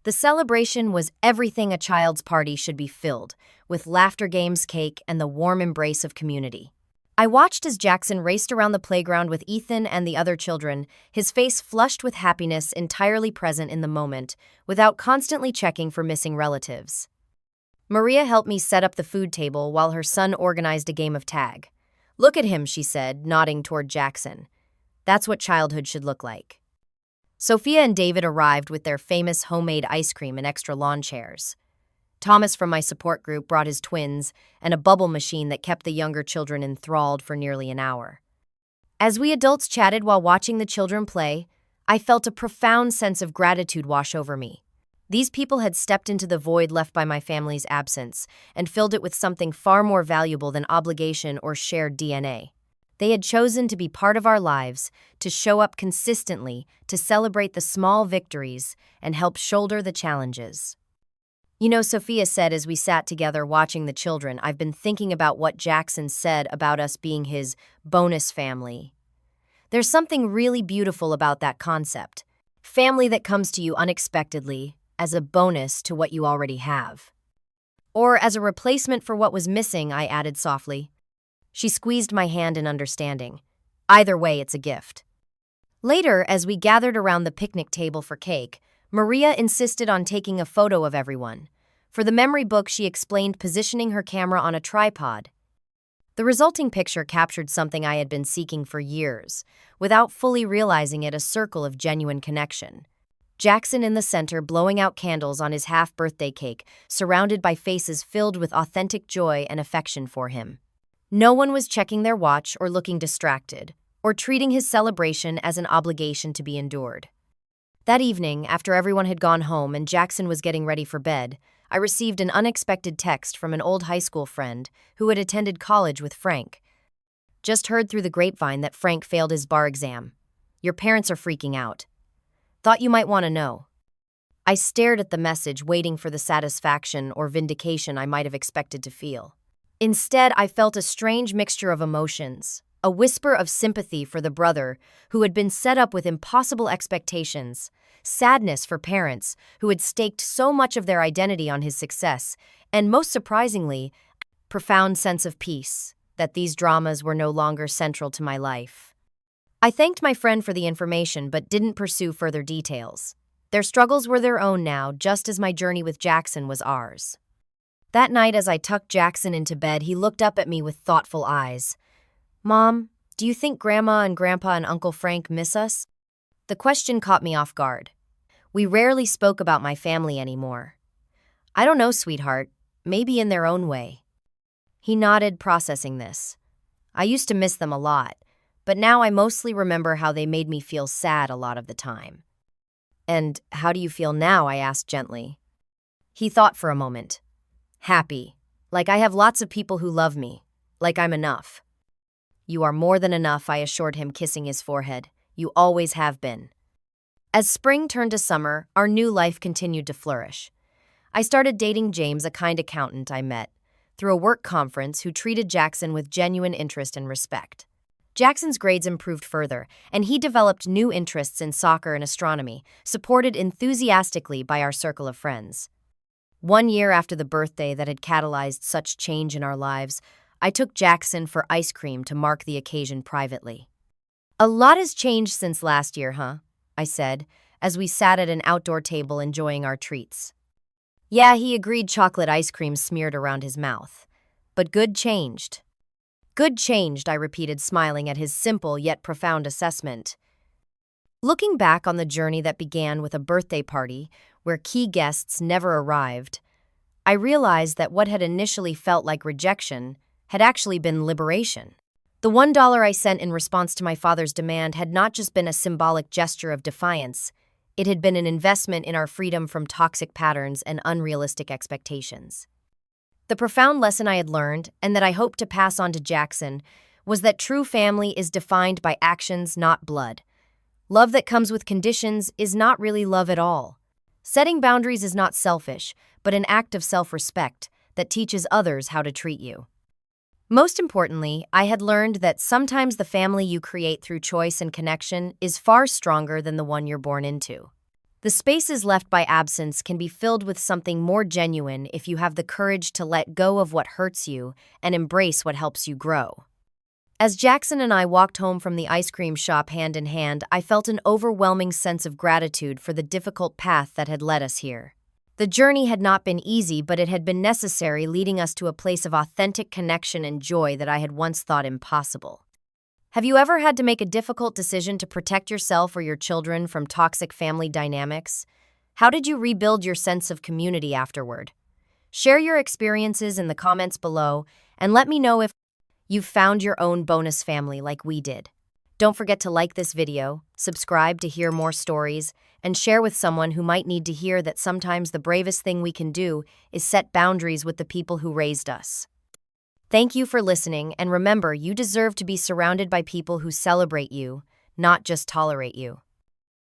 The celebration was everything a child's party should be filled, with laughter, games, cake, and the warm embrace of community. I watched as Jackson raced around the playground with Ethan and the other children, his face flushed with happiness, entirely present in the moment, without constantly checking for missing relatives. Maria helped me set up the food table while her son organized a game of tag. "Look at him," she said, nodding toward Jackson. "That's what childhood should look like." Sophia and David arrived with their famous homemade ice cream and extra lawn chairs. Thomas from my support group brought his twins and a bubble machine that kept the younger children enthralled for nearly an hour. As we adults chatted while watching the children play, I felt a profound sense of gratitude wash over me. These people had stepped into the void left by my family's absence and filled it with something far more valuable than obligation or shared DNA. They had chosen to be part of our lives, to show up consistently, to celebrate the small victories, and help shoulder the challenges. "You know," Sophia said as we sat together watching the children, "I've been thinking about what Jackson said about us being his bonus family. There's something really beautiful about that concept. Family that comes to you unexpectedly, as a bonus to what you already have. Or as a replacement for what was missing," I added softly. She squeezed my hand in understanding. "Either way, it's a gift." Later, as we gathered around the picnic table for cake, Maria insisted on taking a photo of everyone. For the memory book, she explained positioning her camera on a tripod. The resulting picture captured something I had been seeking for years, without fully realizing it, a circle of genuine connection. Jackson in the center, blowing out candles on his half-birthday cake, surrounded by faces filled with authentic joy and affection for him. No one was checking their watch or looking distracted, or treating his celebration as an obligation to be endured. That evening, after everyone had gone home and Jackson was getting ready for bed, I received an unexpected text from an old high school friend who had attended college with Frank. "Just heard through the grapevine that Frank failed his bar exam. Your parents are freaking out. Thought you might want to know." I stared at the message, waiting for the satisfaction or vindication I might have expected to feel. Instead, I felt a strange mixture of emotions. a whisper of sympathy for the brother who had been set up with impossible expectations, sadness for parents who had staked so much of their identity on his success, and most surprisingly, profound sense of peace that these dramas were no longer central to my life. I thanked my friend for the information but didn't pursue further details. Their struggles were their own now, just as my journey with Jackson was ours. That night, as I tucked Jackson into bed, he looked up at me with thoughtful eyes. "Mom, do you think Grandma and Grandpa and Uncle Frank miss us?" The question caught me off guard. We rarely spoke about my family anymore. "I don't know, sweetheart. Maybe in their own way." He nodded, processing this. "I used to miss them a lot, but now I mostly remember how they made me feel sad a lot of the time." "And how do you feel now?" I asked gently. He thought for a moment. "Happy. Like I have lots of people who love me. Like I'm enough." "You are more than enough," I assured him, kissing his forehead. "You always have been." As spring turned to summer, our new life continued to flourish. I started dating James, a kind accountant I met through a work conference who treated Jackson with genuine interest and respect. Jackson's grades improved further, and he developed new interests in soccer and astronomy, supported enthusiastically by our circle of friends. 1 year after the birthday that had catalyzed such change in our lives, I took Jackson for ice cream to mark the occasion privately. "A lot has changed since last year, huh?" I said, as we sat at an outdoor table enjoying our treats. "Yeah," he agreed, chocolate ice cream smeared around his mouth. "But good changed." "Good changed," I repeated, smiling at his simple yet profound assessment. Looking back on the journey that began with a birthday party where key guests never arrived, I realized that what had initially felt like rejection had actually been liberation. The $1 I sent in response to my father's demand had not just been a symbolic gesture of defiance, it had been an investment in our freedom from toxic patterns and unrealistic expectations. The profound lesson I had learned, and that I hoped to pass on to Jackson, was that true family is defined by actions, not blood. Love that comes with conditions is not really love at all. Setting boundaries is not selfish, but an act of self-respect that teaches others how to treat you. Most importantly, I had learned that sometimes the family you create through choice and connection is far stronger than the one you're born into. The spaces left by absence can be filled with something more genuine if you have the courage to let go of what hurts you and embrace what helps you grow. As Jackson and I walked home from the ice cream shop hand in hand, I felt an overwhelming sense of gratitude for the difficult path that had led us here. The journey had not been easy, but it had been necessary, leading us to a place of authentic connection and joy that I had once thought impossible. Have you ever had to make a difficult decision to protect yourself or your children from toxic family dynamics? How did you rebuild your sense of community afterward? Share your experiences in the comments below and let me know if you've found your own bonus family like we did. Don't forget to like this video, subscribe to hear more stories, and share with someone who might need to hear that sometimes the bravest thing we can do is set boundaries with the people who raised us. Thank you for listening, and remember, you deserve to be surrounded by people who celebrate you, not just tolerate you.